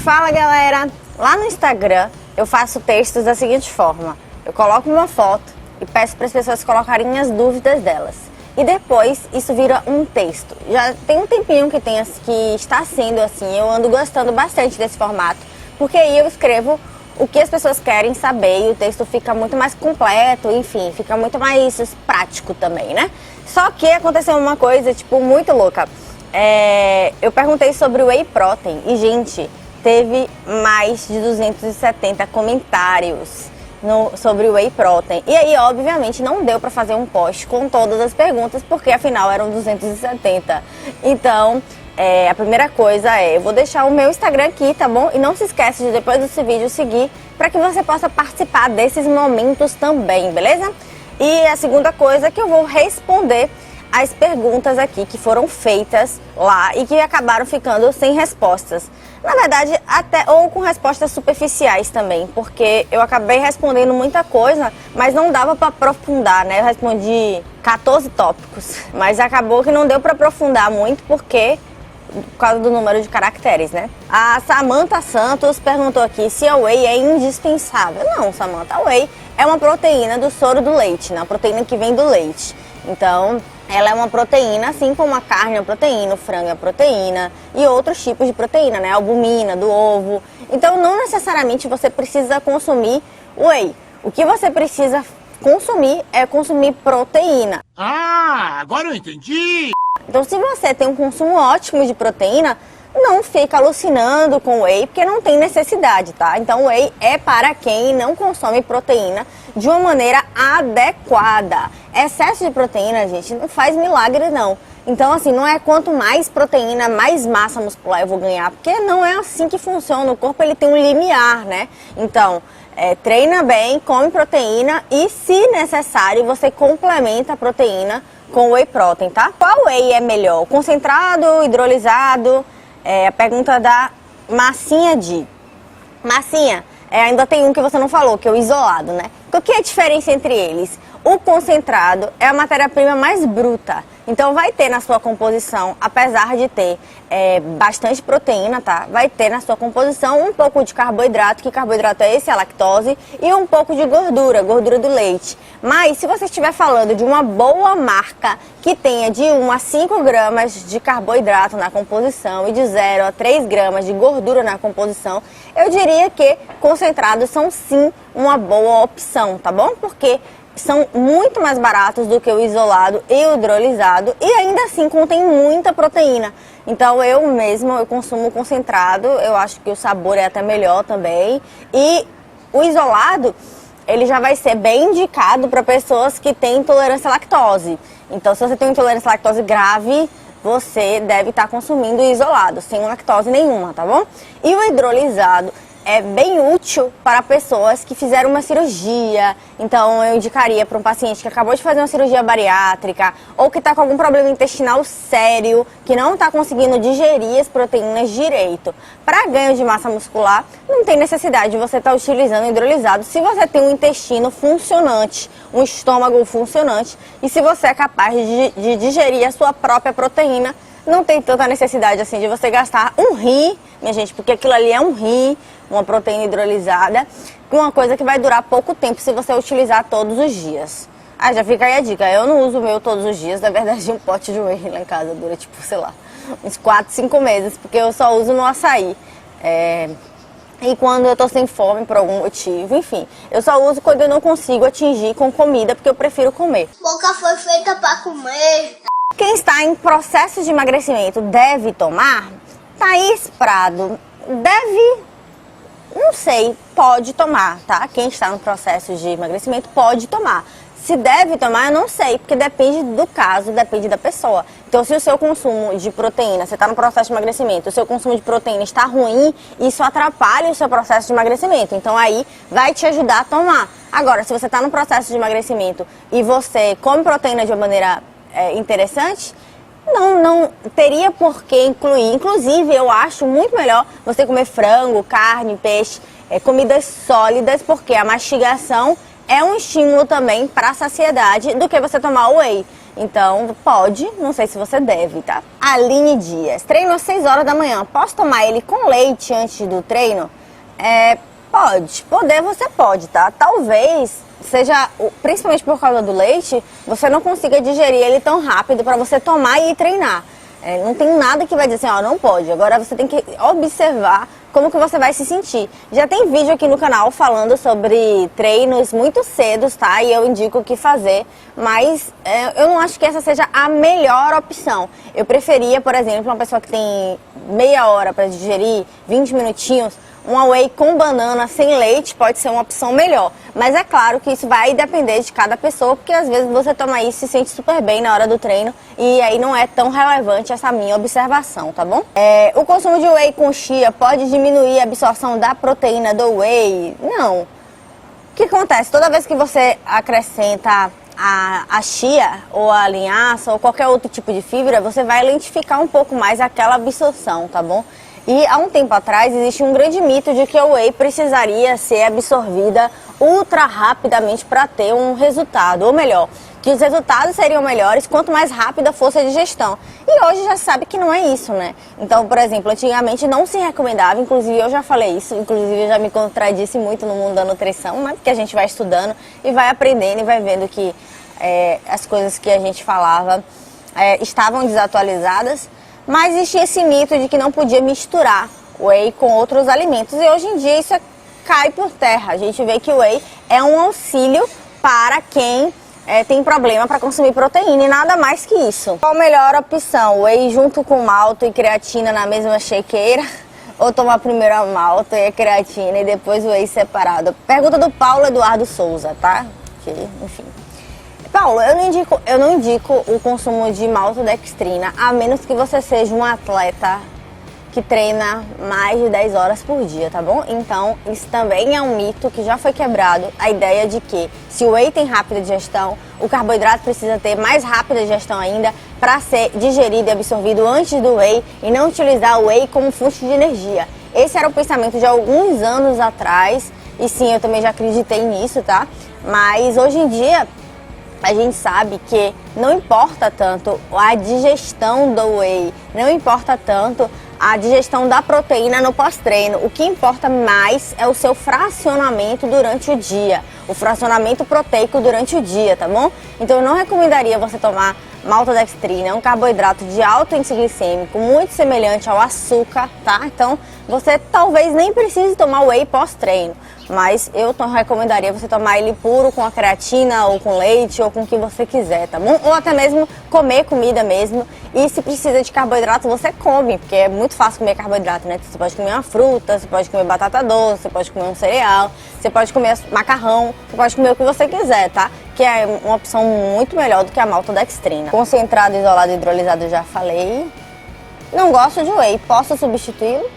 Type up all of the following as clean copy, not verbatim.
Fala galera, lá no Instagram eu faço textos da seguinte forma: eu coloco uma foto e peço para as pessoas colocarem as dúvidas delas. E depois isso vira um texto. Já tem um tempinho que está sendo assim, eu ando gostando bastante desse formato, porque aí eu escrevo o que as pessoas querem saber e o texto fica muito mais completo, enfim, fica muito mais prático também, né? Só que aconteceu uma coisa, tipo, muito louca. Eu perguntei sobre o Whey Protein e, gente, teve mais de 270 comentários sobre o Whey Protein. E aí, obviamente, não deu pra fazer um post com todas as perguntas, porque afinal eram 270. Então, a primeira coisa eu vou deixar o meu Instagram aqui, tá bom? E não se esquece de, depois desse vídeo, seguir para que você possa participar desses momentos também, beleza? E a segunda coisa é que eu vou responder as perguntas aqui que foram feitas lá e que acabaram ficando sem respostas. Na verdade, até ou com respostas superficiais também, porque eu acabei respondendo muita coisa, mas não dava para aprofundar, né? Eu respondi 14 tópicos, mas acabou que não deu para aprofundar muito por causa do número de caracteres, né? A Samantha Santos perguntou aqui se a whey é indispensável. Não, Samantha, a whey é uma proteína do soro do leite, né? A proteína que vem do leite. Então, ela é uma proteína, assim como a carne é uma proteína, o frango é uma proteína e outros tipos de proteína, né? A albumina, do ovo. Então, não necessariamente você precisa consumir whey. O que você precisa consumir é consumir proteína. Ah, agora eu entendi! Então, se você tem um consumo ótimo de proteína, não fica alucinando com whey, porque não tem necessidade, tá? Então, whey é para quem não consome proteína de uma maneira adequada. Excesso de proteína, gente, não faz milagre, não. Então, assim, não é quanto mais proteína, mais massa muscular eu vou ganhar, porque não é assim que funciona. O corpo, ele tem um limiar, né? Então, treina bem, come proteína e, se necessário, você complementa a proteína com whey protein, tá? Qual whey é melhor? Concentrado, hidrolisado? A pergunta da Massinha de... Massinha, ainda tem um que você não falou, que é o isolado, né? O que é a diferença entre eles? O concentrado é a matéria-prima mais bruta, então vai ter na sua composição, apesar de ter bastante proteína, tá? Vai ter na sua composição um pouco de carboidrato, que carboidrato é esse, a lactose, e um pouco de gordura do leite. Mas se você estiver falando de uma boa marca que tenha de 1 a 5 gramas de carboidrato na composição e de 0 a 3 gramas de gordura na composição, eu diria que concentrados são sim uma boa opção, tá bom? Porque são muito mais baratos do que o isolado e o hidrolisado e ainda assim contém muita proteína. Então eu consumo concentrado, eu acho que o sabor é até melhor também. E o isolado, ele já vai ser bem indicado para pessoas que têm intolerância à lactose. Então, se você tem intolerância à lactose grave, você deve estar consumindo o isolado, sem lactose nenhuma, tá bom? E o hidrolisado é bem útil para pessoas que fizeram uma cirurgia. Então eu indicaria para um paciente que acabou de fazer uma cirurgia bariátrica ou que está com algum problema intestinal sério, que não está conseguindo digerir as proteínas direito. Para ganho de massa muscular, não tem necessidade de você estar utilizando hidrolisado se você tem um intestino funcionante, um estômago funcionante e se você é capaz de digerir a sua própria proteína. Não tem tanta necessidade assim de você gastar um rim, minha gente, porque aquilo ali é um rim, uma proteína hidrolisada, uma coisa que vai durar pouco tempo se você utilizar todos os dias. Já fica aí a dica, eu não uso o meu todos os dias, na verdade um pote de whey lá em casa dura tipo, sei lá, uns 4, 5 meses, porque eu só uso no açaí. E quando eu tô sem fome por algum motivo, enfim, eu só uso quando eu não consigo atingir com comida, porque eu prefiro comer. Boca foi feita pra comer. Quem está em processo de emagrecimento deve tomar? Thaís Prado, não sei, pode tomar, tá? Quem está no processo de emagrecimento pode tomar. Se deve tomar, eu não sei, porque depende do caso, depende da pessoa. Então, se o seu consumo de proteína, você está no processo de emagrecimento, o seu consumo de proteína está ruim, isso atrapalha o seu processo de emagrecimento. Então, aí vai te ajudar a tomar. Agora, se você está no processo de emagrecimento e você come proteína de uma maneira interessante, não teria por que incluir. Inclusive, eu acho muito melhor você comer frango, carne, peixe, comidas sólidas, porque a mastigação é um estímulo também para a saciedade do que você tomar whey. Então, pode, não sei se você deve, tá? Aline Dias, treino às 6 horas da manhã, posso tomar ele com leite antes do treino? Pode, poder você pode, tá? Talvez seja, principalmente por causa do leite, você não consiga digerir ele tão rápido para você tomar e ir treinar. Não tem nada que vai dizer assim, ó, não pode. Agora você tem que observar como que você vai se sentir. Já tem vídeo aqui no canal falando sobre treinos muito cedos, tá? E eu indico o que fazer, mas eu não acho que essa seja a melhor opção. Eu preferia, por exemplo, uma pessoa que tem meia hora para digerir, 20 minutinhos, uma whey com banana sem leite pode ser uma opção melhor. Mas é claro que isso vai depender de cada pessoa, porque às vezes você toma isso e se sente super bem na hora do treino e aí não é tão relevante essa minha observação, tá bom? O consumo de whey com chia pode diminuir a absorção da proteína do whey? Não. O que acontece? Toda vez que você acrescenta a chia ou a linhaça ou qualquer outro tipo de fibra, você vai lentificar um pouco mais aquela absorção, tá bom? E há um tempo atrás existe um grande mito de que a whey precisaria ser absorvida ultra rapidamente para ter um resultado, ou melhor, que os resultados seriam melhores quanto mais rápida fosse a digestão. E hoje já sabe que não é isso, né? Então, por exemplo, antigamente não se recomendava, inclusive eu já falei isso, inclusive eu já me contradisse muito no mundo da nutrição, mas porque a gente vai estudando e vai aprendendo e vai vendo que as coisas que a gente falava estavam desatualizadas. Mas existia esse mito de que não podia misturar whey com outros alimentos. E hoje em dia isso cai por terra. A gente vê que o whey é um auxílio para quem tem problema para consumir proteína e nada mais que isso. Qual a melhor opção? Whey junto com malto e creatina na mesma shakeira? Ou tomar primeiro a malto e a creatina e depois o whey separado? Pergunta do Paulo Eduardo Souza, tá? Enfim. Paulo, eu não indico o consumo de maltodextrina, a menos que você seja um atleta que treina mais de 10 horas por dia, tá bom? Então, isso também é um mito que já foi quebrado, a ideia de que se o whey tem rápida digestão, o carboidrato precisa ter mais rápida digestão ainda para ser digerido e absorvido antes do whey e não utilizar o whey como fonte de energia. Esse era o pensamento de alguns anos atrás, e sim, eu também já acreditei nisso, tá? Mas hoje em dia a gente sabe que não importa tanto a digestão do whey, não importa tanto a digestão da proteína no pós-treino. O que importa mais é o seu fracionamento durante o dia, o fracionamento proteico durante o dia, tá bom? Então eu não recomendaria você tomar maltodextrina, é um carboidrato de alto índice glicêmico, muito semelhante ao açúcar, tá? Então você talvez nem precise tomar whey pós-treino, mas eu recomendaria você tomar ele puro com a creatina ou com leite ou com o que você quiser, tá bom? Ou até mesmo comer comida mesmo. E se precisa de carboidrato, você come, porque é muito fácil comer carboidrato, né? Você pode comer uma fruta, você pode comer batata doce, você pode comer um cereal, você pode comer macarrão, você pode comer o que você quiser, tá? Que é uma opção muito melhor do que a maltodextrina. Concentrado, isolado e hidrolisado, eu já falei. Não gosto de whey, posso substituí-lo?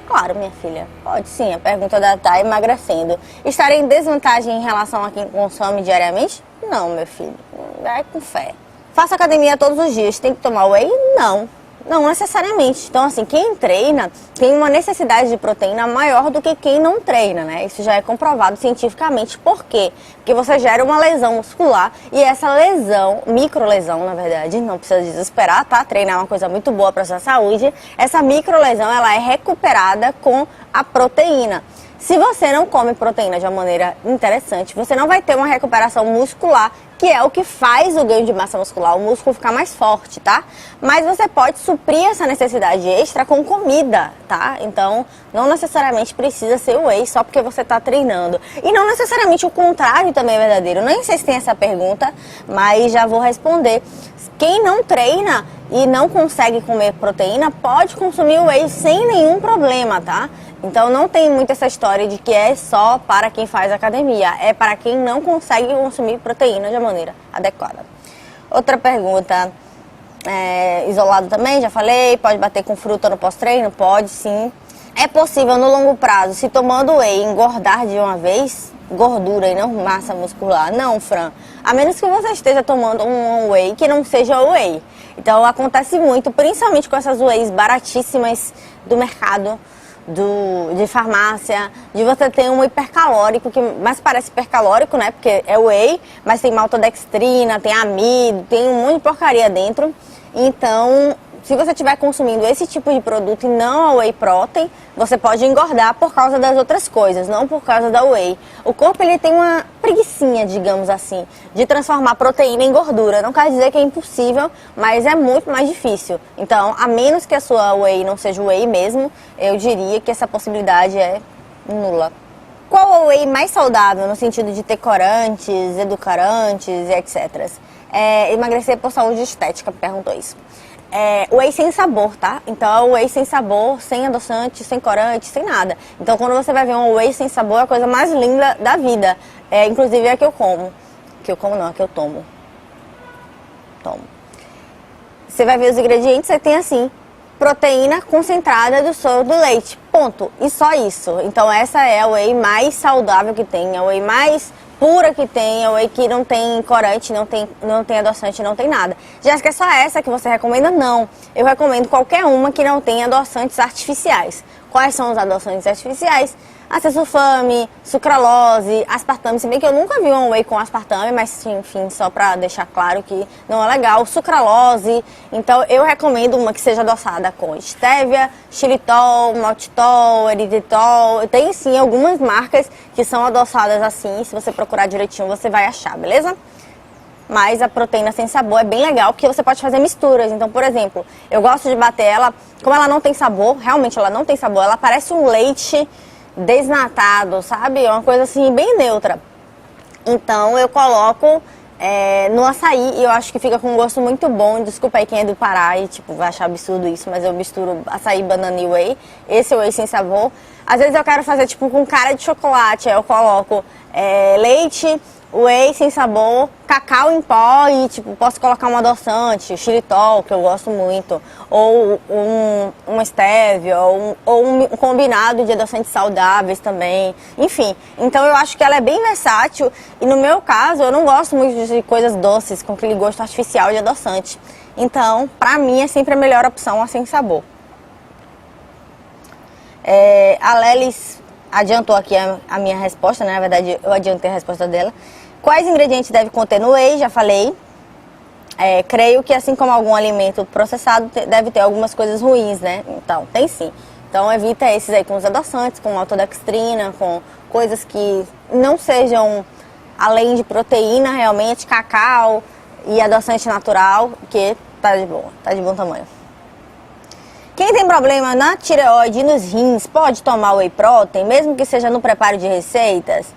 Claro, minha filha, pode sim. A pergunta da tá emagrecendo. Estarei em desvantagem em relação a quem consome diariamente? Não, meu filho, vai com fé. Faço academia todos os dias, tem que tomar whey? Não. Não necessariamente. Então, assim, quem treina tem uma necessidade de proteína maior do que quem não treina, né? Isso já é comprovado cientificamente. Por quê? Porque você gera uma lesão muscular e essa lesão, microlesão, na verdade, não precisa desesperar, tá? Treinar é uma coisa muito boa para sua saúde. Essa microlesão, ela é recuperada com a proteína. Se você não come proteína de uma maneira interessante, você não vai ter uma recuperação muscular, que é o que faz o ganho de massa muscular, o músculo ficar mais forte, tá? Mas você pode suprir essa necessidade extra com comida, tá? Então, não necessariamente precisa ser whey só porque você tá treinando. E não necessariamente o contrário também é verdadeiro. Nem sei se tem essa pergunta, mas já vou responder. Quem não treina e não consegue comer proteína, pode consumir whey sem nenhum problema, tá? Então não tem muito essa história de que é só para quem faz academia, é para quem não consegue consumir proteína de maneira adequada. Outra pergunta, isolado também, já falei, pode bater com fruta no pós-treino? Pode sim. É possível no longo prazo, se tomando whey, engordar de uma vez? Gordura e não massa muscular? Não, Fran. A menos que você esteja tomando um whey que não seja whey. Então acontece muito, principalmente com essas wheys baratíssimas do mercado, de farmácia, de você ter um hipercalórico, que mais parece hipercalórico, né? Porque é whey, mas tem maltodextrina, tem amido, tem um monte de porcaria dentro. Então, se você estiver consumindo esse tipo de produto e não a whey protein, você pode engordar por causa das outras coisas, não por causa da whey. O corpo ele tem uma preguicinha, digamos assim, de transformar proteína em gordura. Não quer dizer que é impossível, mas é muito mais difícil. Então, a menos que a sua whey não seja whey mesmo, eu diria que essa possibilidade é nula. Qual a whey mais saudável no sentido de ter corantes, edulcorantes e etc? Emagrecer por saúde estética, perguntou isso. Whey sem sabor, tá? Então, whey sem sabor, sem adoçante, sem corante, sem nada. Então, quando você vai ver um whey sem sabor, é a coisa mais linda da vida. Inclusive, é a que eu como. Que eu como não, é a que eu tomo. Você vai ver os ingredientes, você tem assim, proteína concentrada do soro do leite. Ponto. E só isso. Então, essa é a whey mais saudável que tem, a whey mais pura que tem, a whey que não tem corante, não tem adoçante, não tem nada. Jéssica, é só essa que você recomenda? Não. Eu recomendo qualquer uma que não tenha adoçantes artificiais. Quais são os adoçantes artificiais? Acesulfame, sucralose, aspartame, se bem que eu nunca vi um whey com aspartame, mas enfim, só pra deixar claro que não é legal. Sucralose, então eu recomendo uma que seja adoçada com stevia, xilitol, maltitol, eritritol. Tem sim algumas marcas que são adoçadas assim, se você procurar direitinho você vai achar, beleza? Mas a proteína sem sabor é bem legal, porque você pode fazer misturas. Então, por exemplo, eu gosto de bater ela, como ela não tem sabor, realmente ela não tem sabor, ela parece um leite desnatado, sabe? É uma coisa assim bem neutra. Então eu coloco no açaí e eu acho que fica com um gosto muito bom. Desculpa aí quem é do Pará e tipo vai achar absurdo isso, mas eu misturo açaí, banana e whey. Esse whey sem sabor. Às vezes eu quero fazer tipo com cara de chocolate, aí eu coloco leite, whey sem sabor, cacau em pó e tipo posso colocar um adoçante, xilitol, que eu gosto muito, ou um stevia, ou um combinado de adoçantes saudáveis também, enfim. Então eu acho que ela é bem versátil e no meu caso eu não gosto muito de coisas doces com aquele gosto artificial de adoçante. Então, pra mim é sempre a melhor opção a sem sabor. A Lelis adiantou aqui a minha resposta, né? Na verdade eu adiantei a resposta dela. Quais ingredientes deve conter no whey? Já falei. Creio que assim como algum alimento processado, deve ter algumas coisas ruins, né? Então, tem sim. Então, evita esses aí com os adoçantes, com maltodextrina, com coisas que não sejam além de proteína, realmente, cacau e adoçante natural, que tá de boa, tá de bom tamanho. Quem tem problema na tireoide e nos rins pode tomar whey protein, mesmo que seja no preparo de receitas?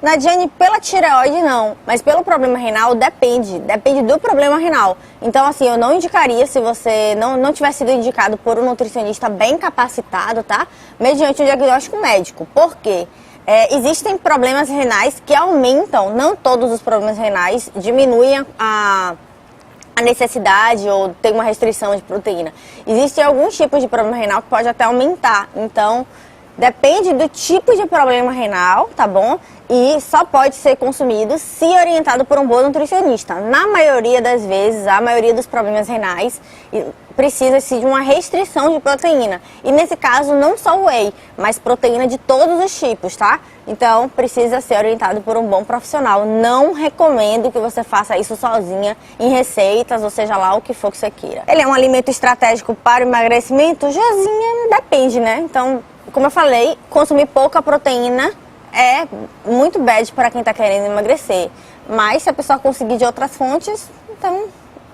Nadiane, pela tireoide não, mas pelo problema renal depende do problema renal. Então assim, eu não indicaria se você não tiver sido indicado por um nutricionista bem capacitado, tá? Mediante um diagnóstico médico. Por quê? Existem problemas renais que aumentam, não todos os problemas renais diminuem a necessidade ou tem uma restrição de proteína. Existem alguns tipos de problema renal que pode até aumentar, então depende do tipo de problema renal, tá bom? E só pode ser consumido se orientado por um bom nutricionista. Na maioria das vezes, a maioria dos problemas renais precisa-se de uma restrição de proteína. E nesse caso, não só whey, mas proteína de todos os tipos, tá? Então, precisa ser orientado por um bom profissional. Não recomendo que você faça isso sozinha em receitas, ou seja lá o que for que você queira. Ele é um alimento estratégico para o emagrecimento? Josinha, depende, né? Então, como eu falei, consumir pouca proteína é muito bad para quem está querendo emagrecer. Mas se a pessoa conseguir de outras fontes, então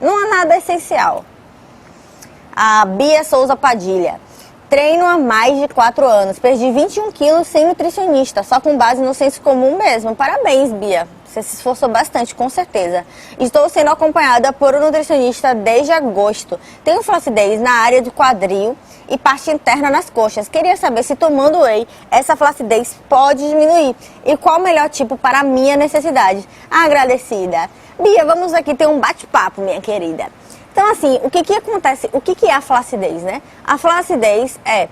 não há nada essencial. A Bia Souza Padilha. Treino há mais de 4 anos. Perdi 21 quilos sem nutricionista, só com base no senso comum mesmo. Parabéns, Bia. Você se esforçou bastante, com certeza. Estou sendo acompanhada por um nutricionista desde agosto. Tenho flacidez na área do quadril e parte interna nas coxas. Queria saber se tomando whey, essa flacidez pode diminuir. E qual o melhor tipo para a minha necessidade? Agradecida. Bia, vamos aqui ter um bate-papo, minha querida. Então, assim, o que acontece? O que é a flacidez, né? A flacidez é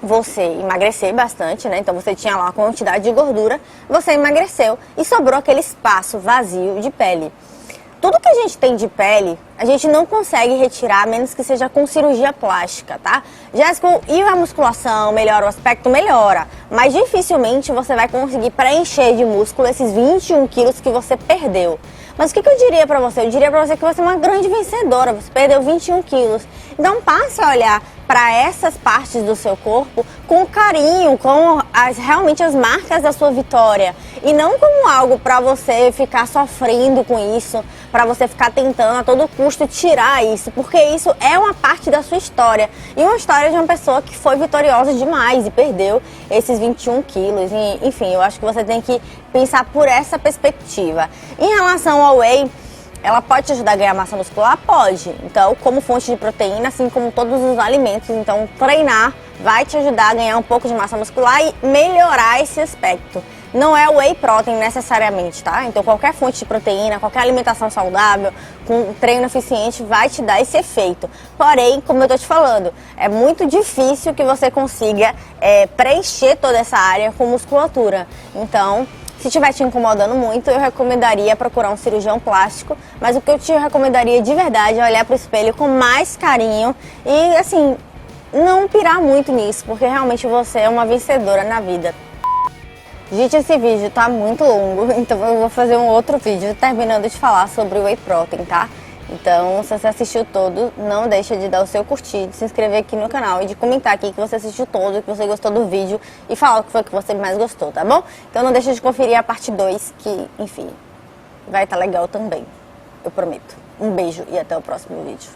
você emagrecer bastante, né? Então você tinha lá uma quantidade de gordura, você emagreceu e sobrou aquele espaço vazio de pele. tudo que a gente tem de pele, a gente não consegue retirar, a menos que seja com cirurgia plástica, tá? Jéssica, e a musculação melhora, o aspecto melhora, mas dificilmente você vai conseguir preencher de músculo esses 21 quilos que você perdeu. Mas o que eu diria pra você? Eu diria pra você que você é uma grande vencedora, você perdeu 21 quilos. Então passe a olhar para essas partes do seu corpo com carinho, com realmente as marcas da sua vitória. E não como algo para você ficar sofrendo com isso, para você ficar tentando a todo custo tirar isso, porque isso é uma parte da sua história. E uma história de uma pessoa que foi vitoriosa demais e perdeu esses 21 quilos. E, enfim, eu acho que você tem que pensar por essa perspectiva. Em relação ao whey, ela pode te ajudar a ganhar massa muscular? Pode. Então, como fonte de proteína, assim como todos os alimentos. Então, treinar vai te ajudar a ganhar um pouco de massa muscular e melhorar esse aspecto. Não é o whey protein necessariamente, tá? Então, qualquer fonte de proteína, qualquer alimentação saudável, com treino eficiente, vai te dar esse efeito. Porém, como eu tô te falando, é muito difícil que você consiga preencher toda essa área com musculatura. Então, se estiver te incomodando muito, eu recomendaria procurar um cirurgião plástico, mas o que eu te recomendaria de verdade é olhar para o espelho com mais carinho e, assim, não pirar muito nisso, porque realmente você é uma vencedora na vida. Gente, esse vídeo tá muito longo, então eu vou fazer um outro vídeo terminando de falar sobre o whey protein, tá? Então, se você assistiu todo, não deixa de dar o seu curtir, de se inscrever aqui no canal e de comentar aqui que você assistiu todo, que você gostou do vídeo e falar o que foi que você mais gostou, tá bom? Então não deixa de conferir a parte 2, que, enfim, vai estar legal também, eu prometo. Um beijo e até o próximo vídeo.